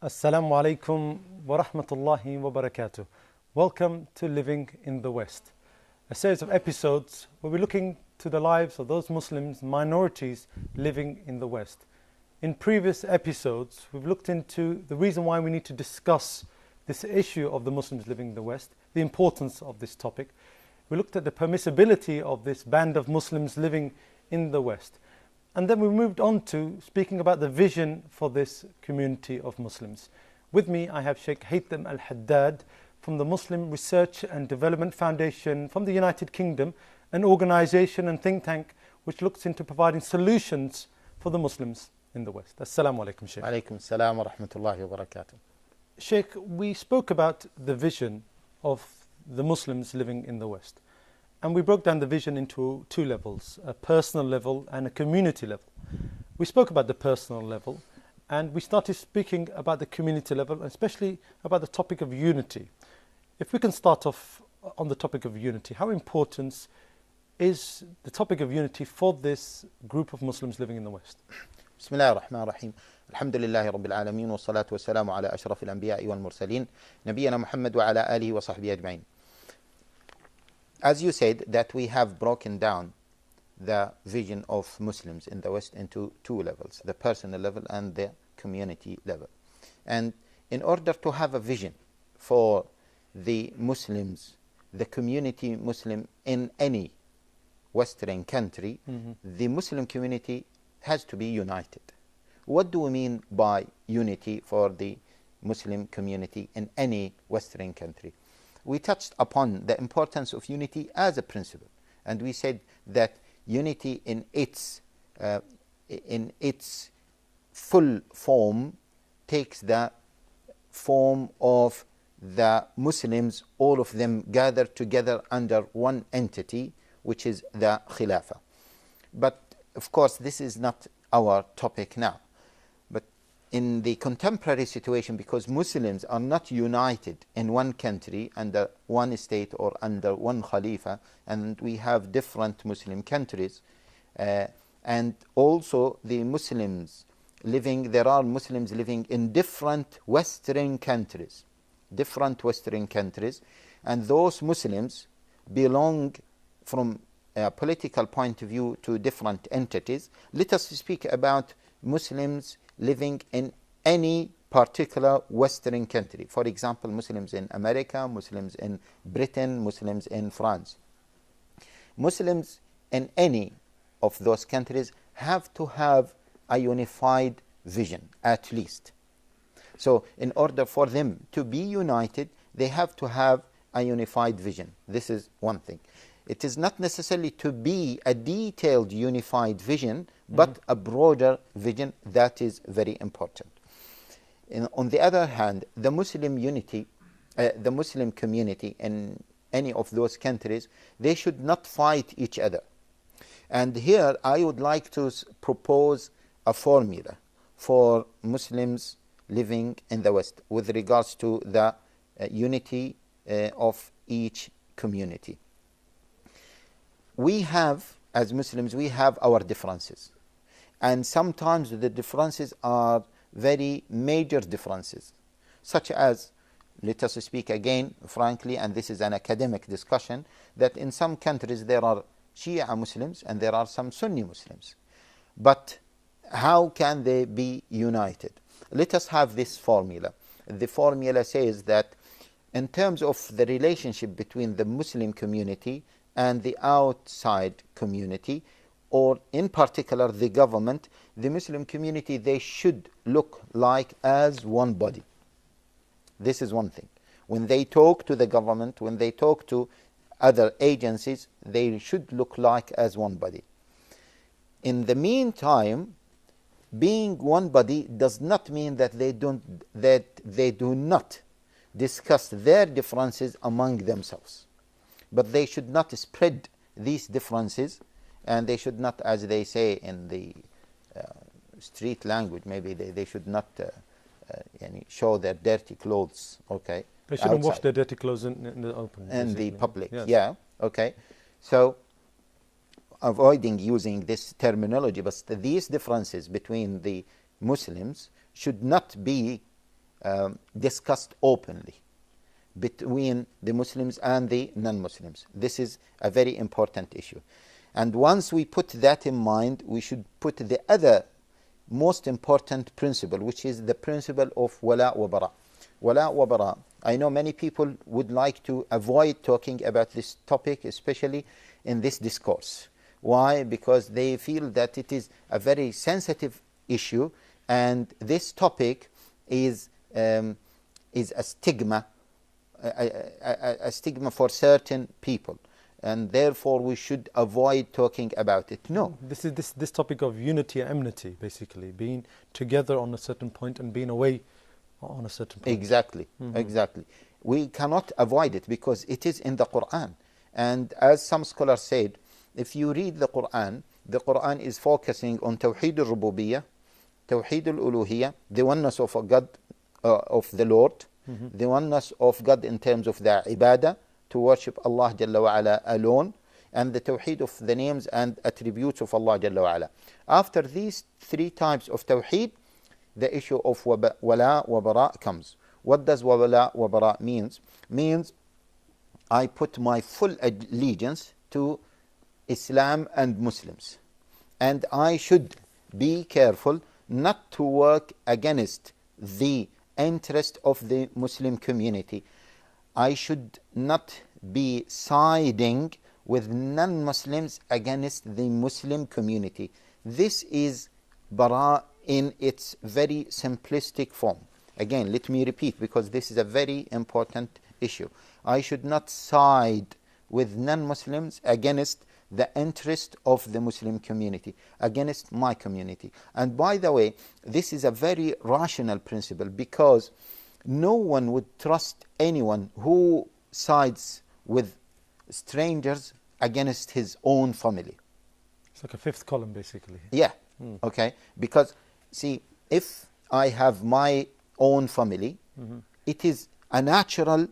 Assalamu alaikum wa rahmatullahi wa barakatuh. Welcome to Living in the West, a series of episodes where we're looking to the lives of those Muslims, minorities living in the West. In previous episodes, we've looked into the reason why we need to discuss this issue of the Muslims living in the West, the importance of this topic. We looked at the permissibility of this band of Muslims living in the West. And then we moved on to speaking about the vision for this community of Muslims. With me, I have Sheikh Haitham Al-Haddad from the Muslim Research and Development Foundation from the United Kingdom, an organization and think tank which looks into providing solutions for the Muslims in the West. Assalamu alaikum, Sheikh. Alaikum salam wa rahmatullahi wa barakatuh. Sheikh, we spoke about the vision of the Muslims living in the West. And we broke down the vision into two levels, a personal level and a community level. We spoke about the personal level and we started speaking about the community level, especially about the topic of unity. If we can start off on the topic of unity, how important is the topic of unity for this group of Muslims living in the West? Bismillah ar-Rahman ar-Rahim. Alhamdulillahi Rabbil Alameen wa salatu wa salamu ala ashraf al-anbiya'i wal mursaleen, Nabiyyina Muhammad wa ala alihi wa sahbihi ajma'in. As you said, that we have broken down the vision of Muslims in the West into two levels, the personal level and the community level. And in order to have a vision for the Muslims, the community Muslim in any Western country, the Muslim community has to be united. What do we mean by unity for the Muslim community in any Western country? We touched upon the importance of unity as a principle, and we said that unity in its full form takes the form of the Muslims, all of them gathered together under one entity, which is the Khilafah. But of course, this is not our topic now. In the contemporary situation, because Muslims are not united in one country under one state or under one Khalifa, and we have different Muslim countries, and also the Muslims living, there are Muslims living in different Western countries, and those Muslims belong from a political point of view to different entities. Let us speak about Muslims living in any particular Western country. For example, Muslims in America, Muslims in Britain, Muslims in France. Muslims in any of those countries have to have a unified vision, at least. So in order for them to be united, they have to have a unified vision. This is one thing. It is not necessarily to be a detailed unified vision, but a broader vision. That is very important. On the other hand, the Muslim unity, the Muslim community in any of those countries, they should not fight each other. And here I would like to propose a formula for Muslims living in the West with regards to the unity of each community. We have, as Muslims, we have our differences. And sometimes the differences are very major differences, such as, let us speak again frankly, and this is an academic discussion, that in some countries there are Shia Muslims and there are some Sunni Muslims. But how can they be united? Let us have this formula. The formula says that in terms of the relationship between the Muslim community and the outside community, or in particular the government, the Muslim community, they should look like as one body. This is one thing. When they talk to the government, when they talk to other agencies, they should look like as one body. In the meantime, being one body does not mean that they do not discuss their differences among themselves. But they should not spread these differences, and they should not, as they say in the street language, maybe they should not show their dirty clothes, okay? They shouldn't outside. Wash their dirty clothes in the open. In the public, yes. Yeah, okay. So, avoiding using this terminology, but these differences between the Muslims should not be discussed openly between the Muslims and the non-Muslims. This is a very important issue. And once we put that in mind, we should put the other most important principle, which is the principle of wala wa bara. Wala wa bara. I know many people would like to avoid talking about this topic, especially in this discourse. Why? Because they feel that it is a very sensitive issue, and this topic is a stigma, a stigma for certain people, and therefore we should avoid talking about it. No. This topic of unity and enmity, basically, being together on a certain point and being away on a certain point. Exactly, exactly. We cannot avoid it because it is in the Quran. And as some scholars said, if you read the Quran is focusing on Tawheed al-Rububiyyah, Tawheed al-Uluhiyyah, the oneness of God, of the Lord, the oneness of God in terms of the ibadah, to worship Allah Jalla wa Ala alone, and the Tawheed of the names and attributes of Allah Jalla wa Ala. After these three types of Tawheed, the issue of wala wa bara comes. What does wala wa bara means? Means I put my full allegiance to Islam and Muslims, and I should be careful not to work against the interest of the Muslim community. I should not be siding with non-Muslims against the Muslim community. This is bara in its very simplistic form. Again, let me repeat, because this is a very important issue. I should not side with non-Muslims against the interest of the Muslim community, against my community. And by the way, this is a very rational principle, because no one would trust anyone who sides with strangers against his own family. It's like a fifth column, basically. Yeah, okay. Because, see, if I have my own family, it is a natural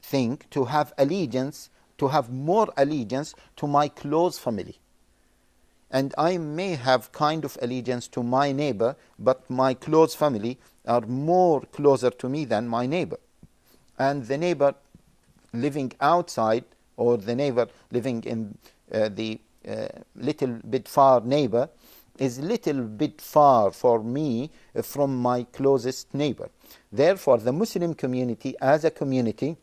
thing to have allegiance, to have more allegiance to my close family. And I may have kind of allegiance to my neighbor, but my close family are more closer to me than my neighbor. And the neighbor living outside, or the neighbor living in the little bit far neighbor, is little bit far for me from my closest neighbor. Therefore, the Muslim community as a community,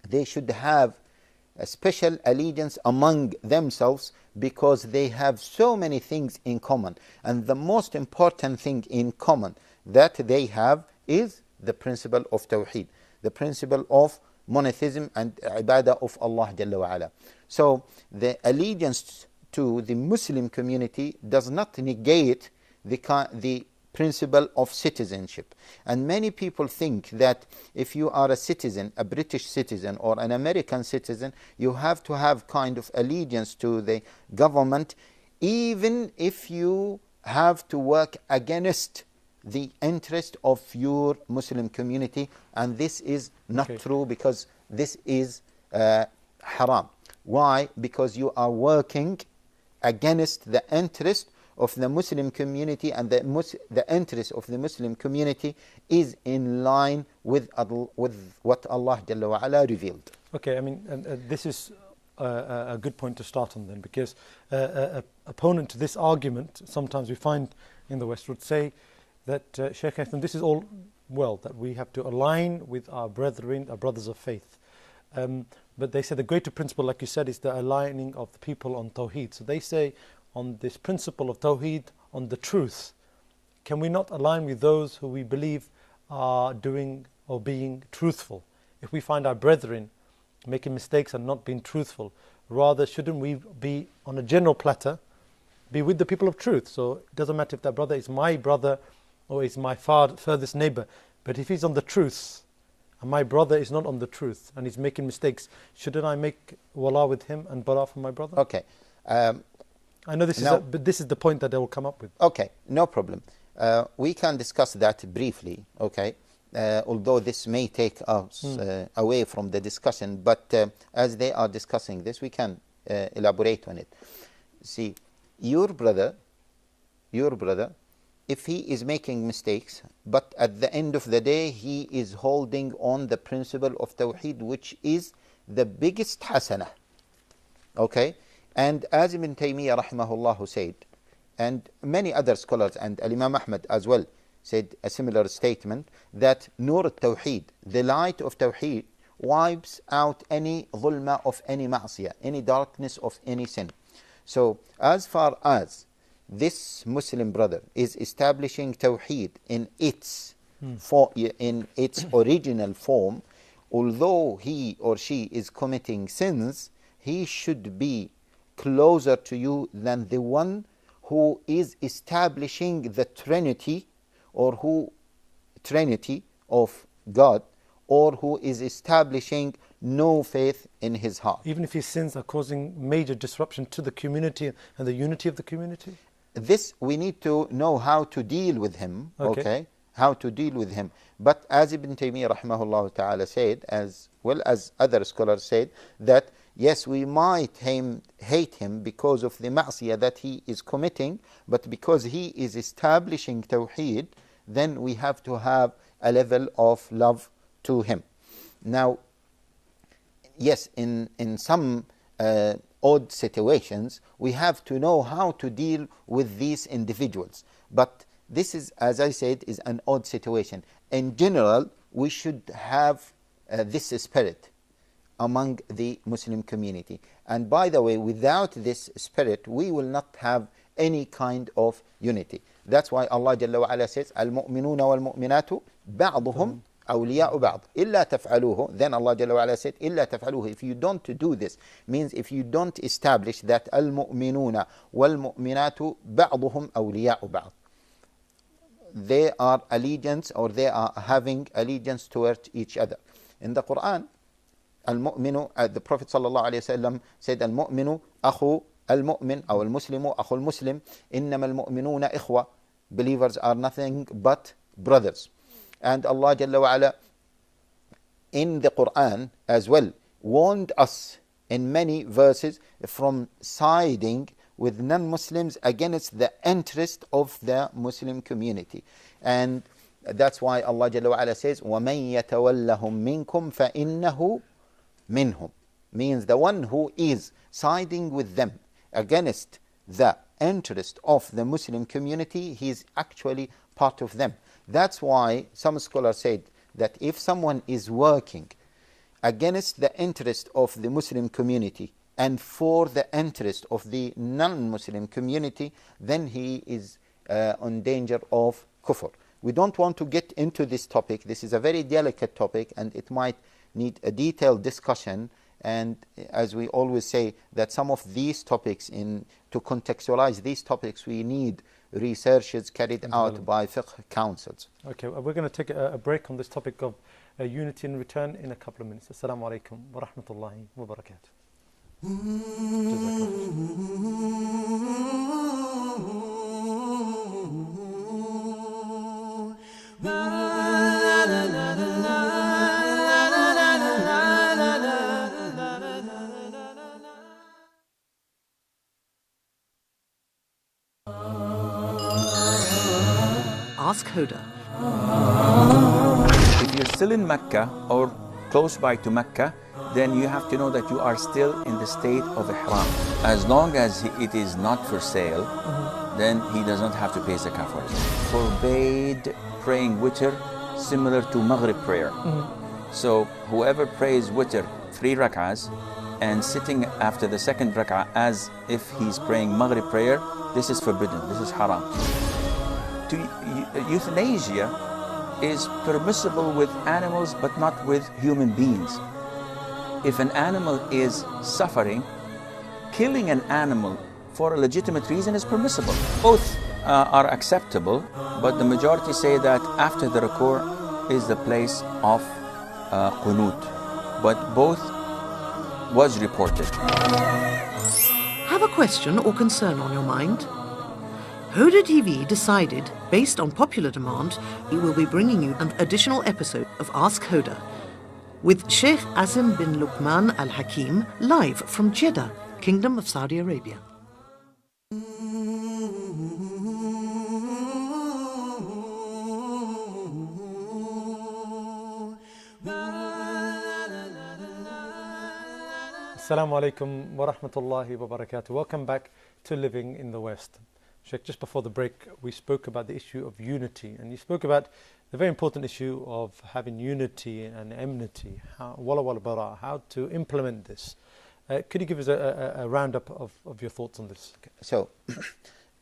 they should have a special allegiance among themselves, because they have so many things in common. And the most important thing in common that they have is the principle of Tawheed, the principle of monotheism and ibadah of Allah Jalla wa Ala. So the allegiance to the Muslim community does not negate the principle of citizenship. And many people think that if you are a citizen, a British citizen or an American citizen, you have to have kind of allegiance to the government, even if you have to work against the interest of your Muslim community. And this is not true, because this is haram. Why? Because you are working against the interest of the Muslim community, and the interest of the Muslim community is in line with what Allah Jalla wa Ala revealed. Okay, I mean, this is a good point to start on then, because opponent to this argument, sometimes we find in the West, would say that, Sheikh Haitham, this is all well, that we have to align with our brethren, our brothers of faith. But they say the greater principle, like you said, is the aligning of the people on Tawheed. So they say, on this principle of Tawheed, on the truth, can we not align with those who we believe are doing or being truthful? If we find our brethren making mistakes and not being truthful, rather shouldn't we be on a general platter, be with the people of truth? So it doesn't matter if that brother is my brother or is my furthest neighbor, but if he's on the truth and my brother is not on the truth and he's making mistakes, shouldn't I make wala with him and bara for my brother? Okay. I know this is but this is the point that they will come up with. Okay, no problem. We can discuss that briefly, okay? Although this may take us away from the discussion, but as they are discussing this, we can elaborate on it. See, your brother if he is making mistakes, but at the end of the day he is holding on the principle of Tawheed, which is the biggest hasanah. Okay? And as Ibn Taymiyyah rahimahullah said, and many other scholars, and Imam Ahmad as well, said a similar statement, that Nur al-Tawheed, the light of Tawheed, wipes out any dhulma of any ma'siyah, any darkness of any sin. So as far as this Muslim brother is establishing Tawheed in its original form, although he or she is committing sins, he should be closer to you than the one who is establishing the Trinity, or Trinity of God, or who is establishing no faith in his heart. Even if his sins are causing major disruption to the community and the unity of the community? This, we need to know how to deal with him, okay? How to deal with him. But as Ibn Taymiyyah rahimahullah ta'ala said, as well as other scholars said, that yes, we might hate him because of the ma'siyah that he is committing, but because he is establishing Tawheed, then we have to have a level of love to him. Now, yes, in some odd situations, we have to know how to deal with these individuals. But this is, as I said, is an odd situation. In general, we should have this spirit among the Muslim community. And by the way, without this spirit, we will not have any kind of unity. That's why Allah Jalla wa Ala says, Al-mu'minuna wal-mu'minatu ba'duhum awliya'u ba'd. Illa taf'aluhu. Then Allah Jalla wa Ala said, Illa taf'aluhu. If you don't do this, means if you don't establish that Al-mu'minuna wal-mu'minatu ba'duhum awliya'u ba'd, they are allegiance, or they are having allegiance towards each other. In the Quran, Al-mu'minu, the Prophet sallallahu alayhi wa sallam said, Al-mu'minu akhu al-mu'min, or al-muslimu akhu al-muslim, innama al-mu'minuna ikhwa. Believers are nothing but brothers. And Allah Jalla wa Ala in the Quran as well warned us in many verses from siding with non-Muslims against the interest of the Muslim community. And that's why Allah Jalla wa Ala says, وَمَن يَتَوَلَّهُم مِّنكُمْ فَإِنَّهُ minhum, means the one who is siding with them against the interest of the Muslim community, he is actually part of them. That's why some scholars said that if someone is working against the interest of the Muslim community and for the interest of the non-Muslim community, then he is on danger of kufr. We don't want to get into this topic. This is a very delicate topic, and it might need a detailed discussion. And as we always say, that some of these topics, to contextualize these topics, we need researches carried out by fiqh councils. Okay, we're going to take a break on this topic of unity and return in a couple of minutes. Assalamu alaikum wa rahmatullahi wa barakatuh. Ask Haddad. If you're still in Mecca or close by to Mecca, then you have to know that you are still in the state of ihram. As long as it is not for sale, then he does not have to pay zakah for it. Forbade praying witr similar to Maghrib prayer. So whoever prays witr 3 rak'ahs and sitting after the second rak'ah as if he's praying Maghrib prayer, this is forbidden, this is haram. Euthanasia is permissible with animals but not with human beings. If an animal is suffering, killing an animal for a legitimate reason is permissible. Both are acceptable, but the majority say that after the ruku' is the place of qunut. But both was reported. Have a question or concern on your mind? Haddad TV decided, based on popular demand, we will be bringing you an additional episode of Ask Haddad with Sheikh Azim bin Luqman Al Hakim live from Jeddah, Kingdom of Saudi Arabia. Assalamu alaikum wa rahmatullahi wa barakatuh. Welcome back to Living in the West. Sheikh, just before the break, we spoke about the issue of unity, and you spoke about the very important issue of having unity and enmity, wala wala bara, how to implement this. Could you give us a roundup of your thoughts on this? So,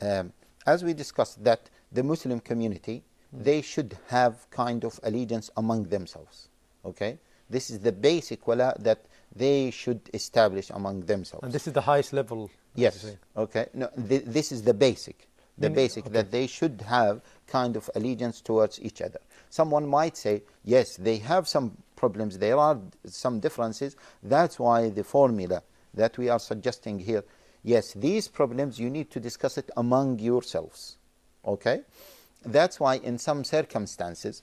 as we discussed that the Muslim community, they should have kind of allegiance among themselves. Okay? This is the basic wala that they should establish among themselves. And this is the highest level? Yes. Okay. No, this is the basic. Okay. That they should have kind of allegiance towards each other. Someone might say, yes, they have some problems, there are some differences. That's why the formula that we are suggesting here, yes, these problems you need to discuss it among yourselves. Okay? That's why in some circumstances,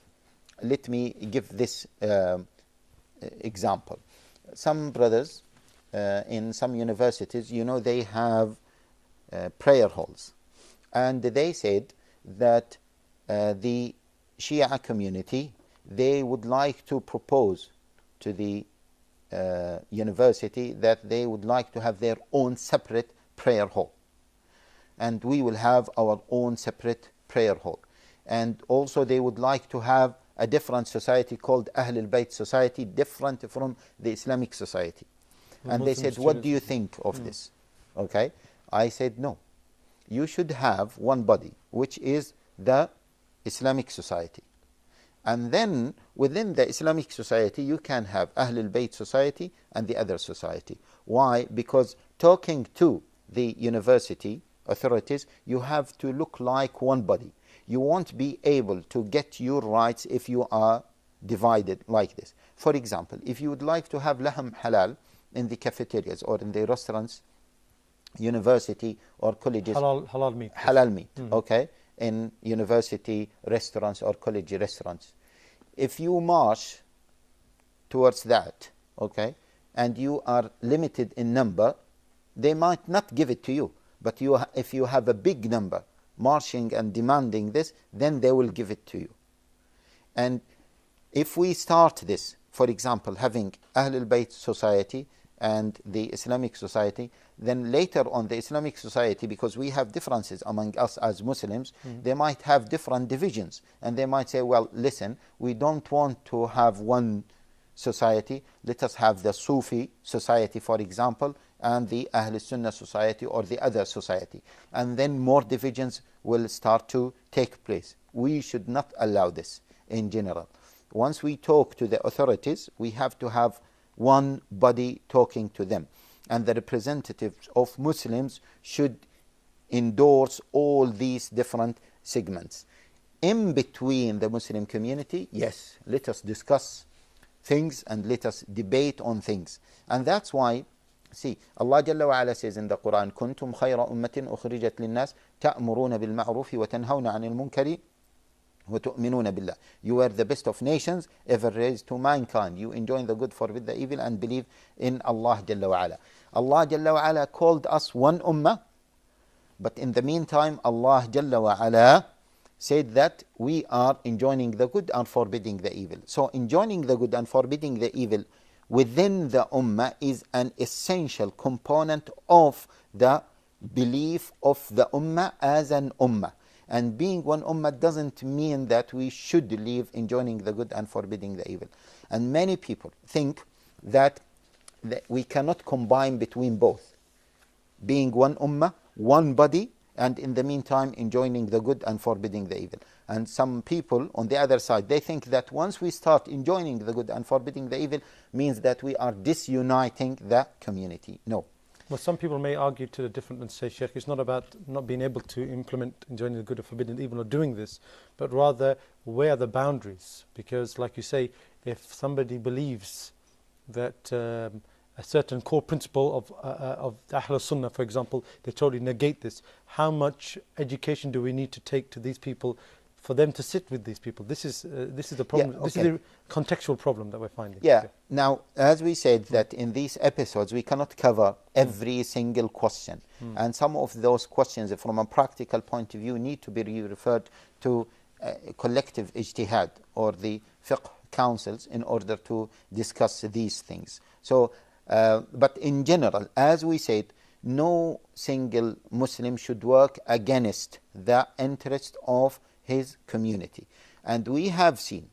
let me give this example. Some brothers in some universities, they have prayer halls. And they said that the Shia community, they would like to propose to the university that they would like to have their own separate prayer hall. And we will have our own separate prayer hall. And also they would like to have a different society called Ahl al-Bayt society, different from the Islamic society. And they said, what do you think of this? Okay. I said, no. You should have one body, which is the Islamic society. And then within the Islamic society, you can have Ahl al-Bayt society and the other society. Why? Because talking to the university authorities, you have to look like one body. You won't be able to get your rights if you are divided like this. For example, if you would like to have lahm halal in the cafeterias or in the restaurants, university or colleges, halal meat, okay, in university restaurants or college restaurants, if you march towards that, okay, and you are limited in number, they might not give it to you. But if you have a big number marching and demanding this, then they will give it to you. And if we start this, for example, having Ahl al-Bayt society and the Islamic society, then later on the Islamic society, because we have differences among us as Muslims, they might have different divisions. And they might say, well, listen, we don't want to have one society. Let us have the Sufi society, for example, and the Ahl Sunnah society or the other society. And then more divisions will start to take place. We should not allow this in general. Once we talk to the authorities, we have to have one body talking to them. And the representatives of Muslims should endorse all these different segments. In between the Muslim community, yes, let us discuss things and let us debate on things. And that's why, see, Allah Jalla wa Ala says in the Quran, كُنْتُمْ خَيْرَ أُمَّةٍ أُخْرِجَتْ لِلنَّاسِ تَأْمُرُونَ بِالْمَعْرُوفِ وَتَنْهَوْنَ عَنِ الْمُنْكَرِ وَتُؤْمِنُونَ بِاللَّهِ. You are the best of nations ever raised to mankind. You enjoin the good, forbid the evil, and believe in Allah Jalla wa Ala. Allah Jalla wa Ala called us one ummah, but in the meantime, Allah Jalla wa Ala said that we are enjoining the good and forbidding the evil. So enjoining the good and forbidding the evil within the ummah is an essential component of the belief of the ummah as an ummah. And being one ummah doesn't mean that we should leave enjoining the good and forbidding the evil. And many people think that we cannot combine between both. Being one ummah, one body, and in the meantime enjoining the good and forbidding the evil. And some people on the other side, they think that once we start enjoining the good and forbidding the evil, means that we are disuniting the community. No. Well, some people may argue to the different and say, Sheikh, it's not about not being able to implement enjoining the good or forbidding the evil or doing this, but rather where are the boundaries? Because like you say, if somebody believes that a certain core principle of Ahl Sunnah, for example, they totally negate this, how much education do we need to take to these people for them to sit with these people? This is the problem. Yeah, okay. This is the contextual problem that we're finding. Yeah. Okay. Now, as we said that in these episodes, we cannot cover every single question. And some of those questions, from a practical point of view, need to be referred to collective ijtihad or the fiqh councils in order to discuss these things. So But in general, as we said, no single Muslim should work against the interest of his community. And we have seen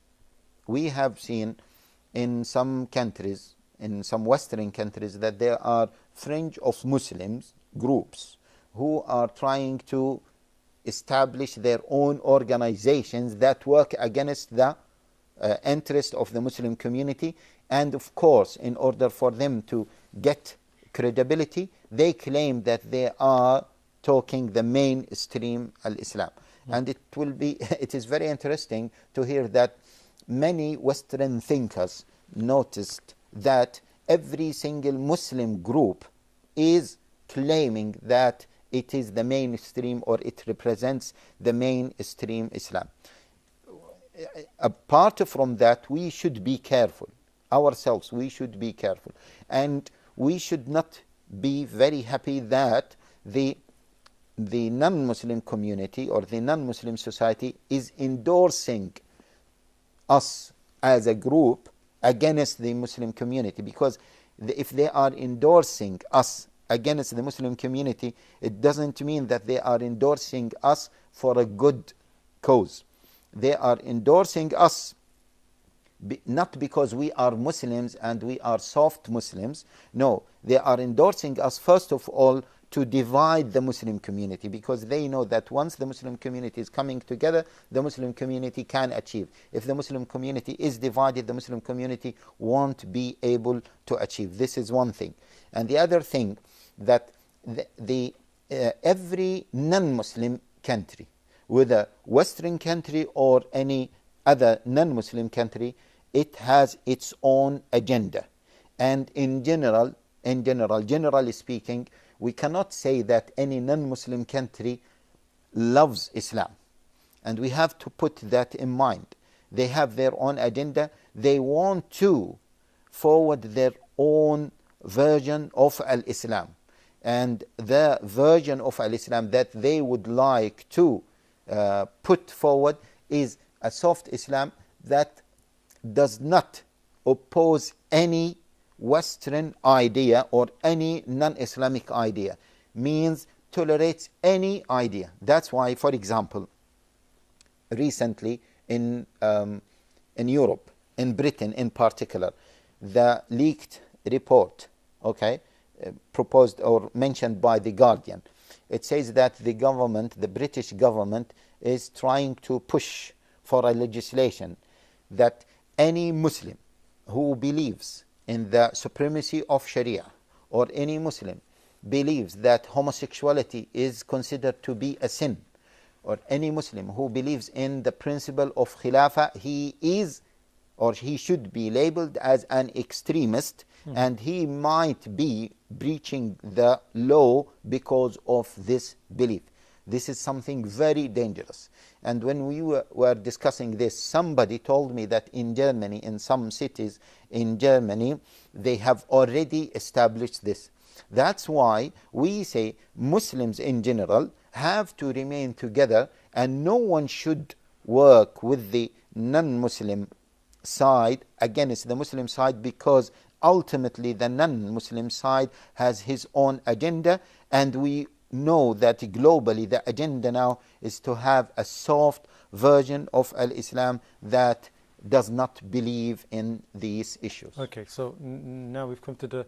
in some countries, in some Western countries, that there are fringe of Muslims groups who are trying to establish their own organizations that work against the interest of the Muslim community. And of course, in order for them to get credibility, they claim that they are talking the mainstream al-Islam. And it is very interesting to hear that many Western thinkers noticed that every single Muslim group is claiming that it is the mainstream, or it represents the mainstream Islam. Apart from that, we should be careful ourselves. We should be careful, and we should not be very happy that the non-Muslim community or the non-Muslim society is endorsing us as a group against the Muslim community, because if they are endorsing us against the Muslim community, it doesn't mean that they are endorsing us for a good cause. They are endorsing us not because we are Muslims and we are soft Muslims. No, they are endorsing us first of all to divide the Muslim community, because they know that once the Muslim community is coming together, the Muslim community can achieve. If the Muslim community is divided, the Muslim community won't be able to achieve. This is one thing. And the other thing, that every non-Muslim country, whether Western country or any other non-Muslim country, it has its own agenda. And generally speaking, we cannot say that any non-Muslim country loves Islam. And we have to put that in mind. They have their own agenda. They want to forward their own version of al-Islam. And the version of al-Islam that they would like to put forward is a soft Islam that does not oppose any Western idea or any non-Islamic idea, means tolerates any idea. That's why, for example, recently in Europe, in Britain in particular, the leaked report, proposed or mentioned by The Guardian, it says that the government, the British government, is trying to push for a legislation that any Muslim who believes in the supremacy of Sharia, or any Muslim believes that homosexuality is considered to be a sin, or any Muslim who believes in the principle of Khilafah, he is or he should be labeled as an extremist, and he might be breaching the law because of this belief. This is something very dangerous. And when we were discussing this, somebody told me that in Germany, in some cities in Germany, they have already established this. That's why we say Muslims in general have to remain together, and no one should work with the non-Muslim side against the Muslim side, because ultimately the non-Muslim side has his own agenda, and we know that globally the agenda now is to have a soft version of al-Islam that does not believe in these issues. Okay, so now we've come to the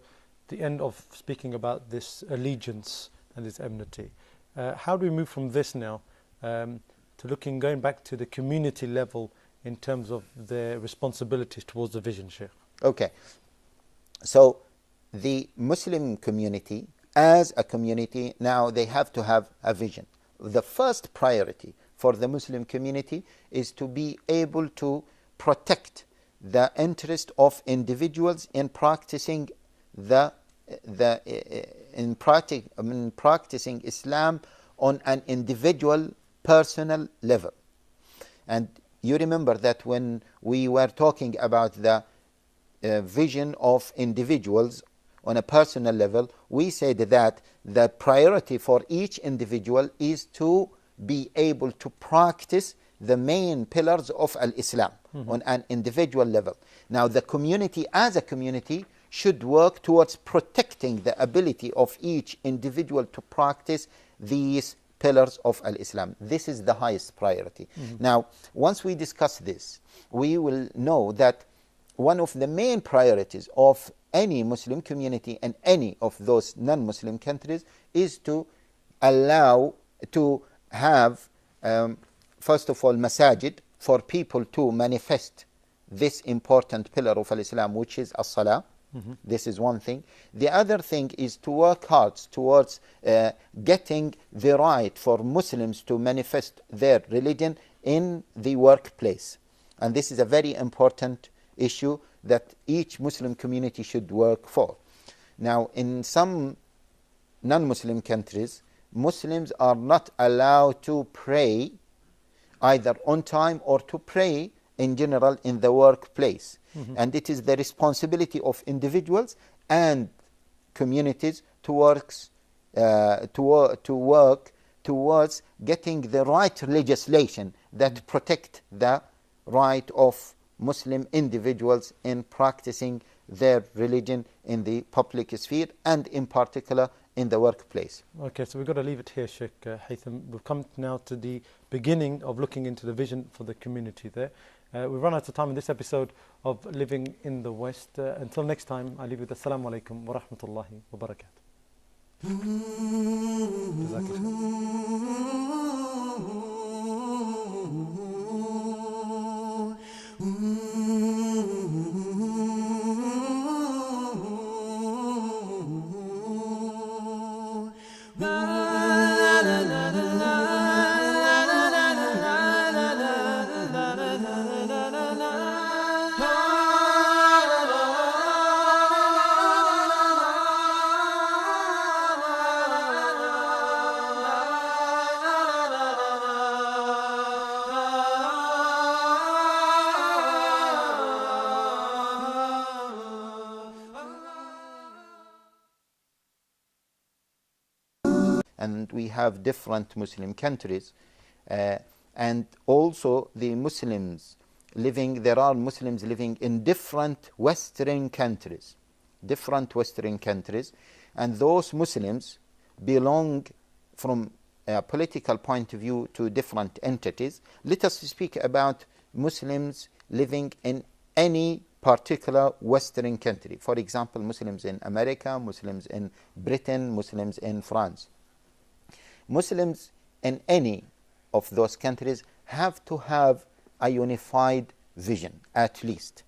end of speaking about this allegiance and this enmity. How do we move from this now to going back to the community level in terms of their responsibilities towards the vision, Sheikh? Okay, so the Muslim community, as a community, now they have to have a vision. The first priority for the Muslim community is to be able to protect the interest of individuals in practicing practicing Islam on an individual, personal level. And you remember that when we were talking about the vision of individuals on a personal level, we said that the priority for each individual is to be able to practice the main pillars of al-Islam on an individual level. Now the community as a community should work towards protecting the ability of each individual to practice these pillars of al-Islam. This is the highest priority. Now, once we discuss this, we will know that one of the main priorities of any Muslim community in any of those non-Muslim countries is to allow to have, first of all, masajid for people to manifest this important pillar of al-Islam, which is as-salah. This is one thing. The other thing is to work hard towards getting the right for Muslims to manifest their religion in the workplace. And this is a very important issue that each Muslim community should work for. Now, in some non-Muslim countries, Muslims are not allowed to pray either on time or to pray in general in the workplace. And it is the responsibility of individuals and communities to work towards getting the right legislation that protect the right of Muslim individuals in practicing their religion in the public sphere and in particular in the workplace. Okay, so we've got to leave it here, Sheikh Haitham. We've come now to the beginning of looking into the vision for the community there. We've run out of time in this episode of Living in the West. Until next time, I leave you with Assalamu alaikum wa rahmatullahi wa barakatuh. And we have different Muslim countries, and also the Muslims living, there are Muslims living in different Western countries, and those Muslims belong from a political point of view to different entities. Let us speak about Muslims living in any particular Western country. For example, Muslims in America, Muslims in Britain, Muslims in France. Muslims in any of those countries have to have a unified vision, at least.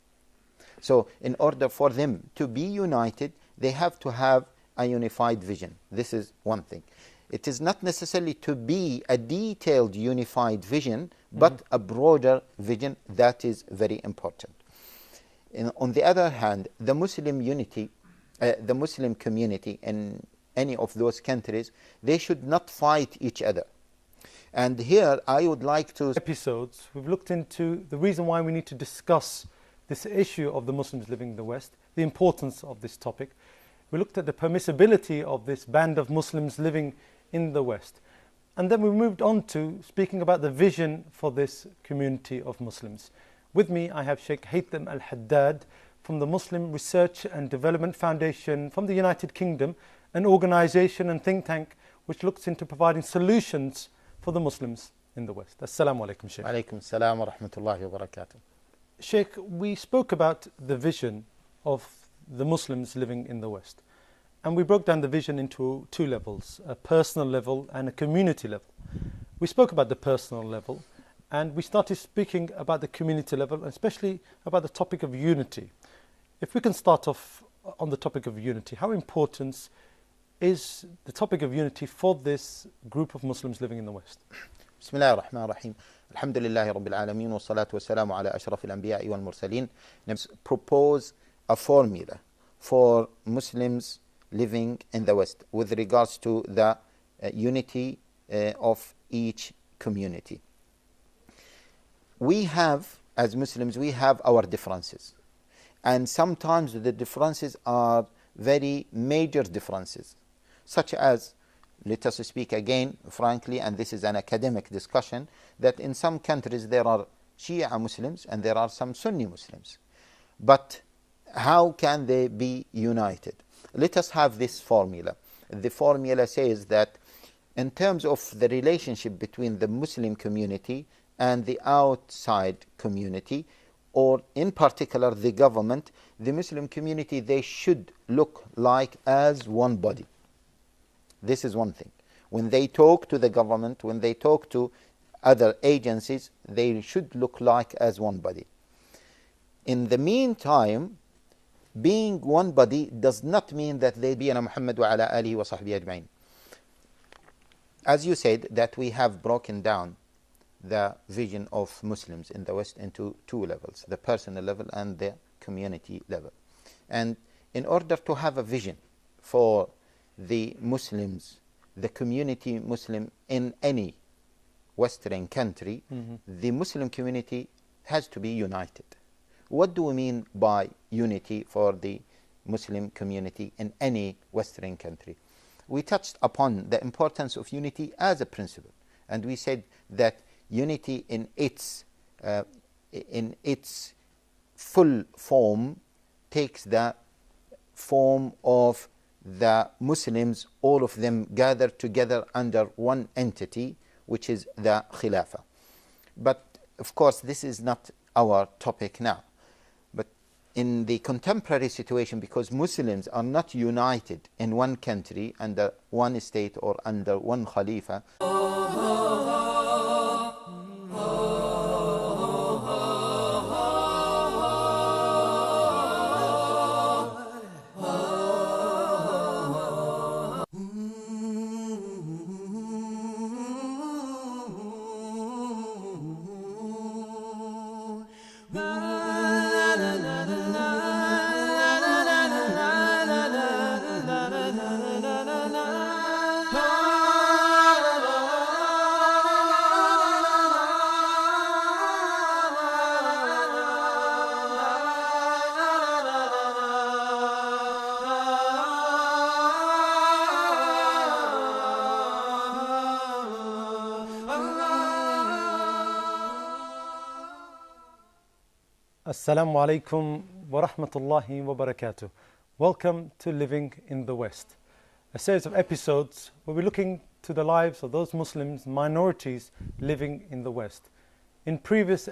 So in order for them to be united, they have to have a unified vision. This is one thing. It is not necessarily to be a detailed unified vision, but a broader vision. That is very important. On the other hand, the Muslim unity, the Muslim community in any of those countries, they should not fight each other. And here I would like to... Episodes, we've looked into the reason why we need to discuss this issue of the Muslims living in the West, the importance of this topic. We looked at the permissibility of this band of Muslims living in the West. And then we moved on to speaking about the vision for this community of Muslims. With me, I have Sheikh Haitham al-Haddad from the Muslim Research and Development Foundation from the United Kingdom, an organization and think tank which looks into providing solutions for the Muslims in the West. Assalamu alaikum, Sheikh. Alaikum salam wa rahmatullahi wa barakatuh. Sheikh, we spoke about the vision of the Muslims living in the West. And we broke down the vision into two levels, a personal level and a community level. We spoke about the personal level, and we started speaking about the community level, especially about the topic of unity. If we can start off on the topic of unity, how important is the topic of unity for this group of Muslims living in the West? Bismillah ar-Rahman ar-Rahim. Alhamdulillahi Rabbil Alameen wa salatu wa salamu ala ashraf al-anbiya'i wal mursaleen. Propose a formula for Muslims living in the West with regards to the unity of each community. We have, as Muslims, we have our differences. And sometimes the differences are very major differences, such as, let us speak again frankly, and this is an academic discussion, that in some countries there are Shia Muslims and there are some Sunni Muslims. But how can they be united? Let us have this formula. The formula says that in terms of the relationship between the Muslim community and the outside community, or in particular the government, the Muslim community, they should look like as one body. This is one thing. When they talk to the government, when they talk to other agencies, they should look like as one body. In the meantime, being one body does not mean that they be Muhammad wa ala alihi wa sahbihi ajma'in. As you said, that we have broken down the vision of Muslims in the West into two levels, the personal level and the community level. And in order to have a vision for the Muslims, the community Muslim in any Western country, the Muslim community has to be united. What do we mean by unity for the Muslim community in any Western country? We touched upon the importance of unity as a principle, and we said that unity in its full form takes the form of the Muslims, all of them gathered together under one entity, which is the Khilafah. But of course, this is not our topic now. But in the contemporary situation, because Muslims are not united in one country, under one state or under one Khalifa, Assalamu alaikum wa rahmatullahi wa barakatuh. Welcome to Living in the West, a series of episodes where we're looking to the lives of those Muslims, minorities living in the West. In previous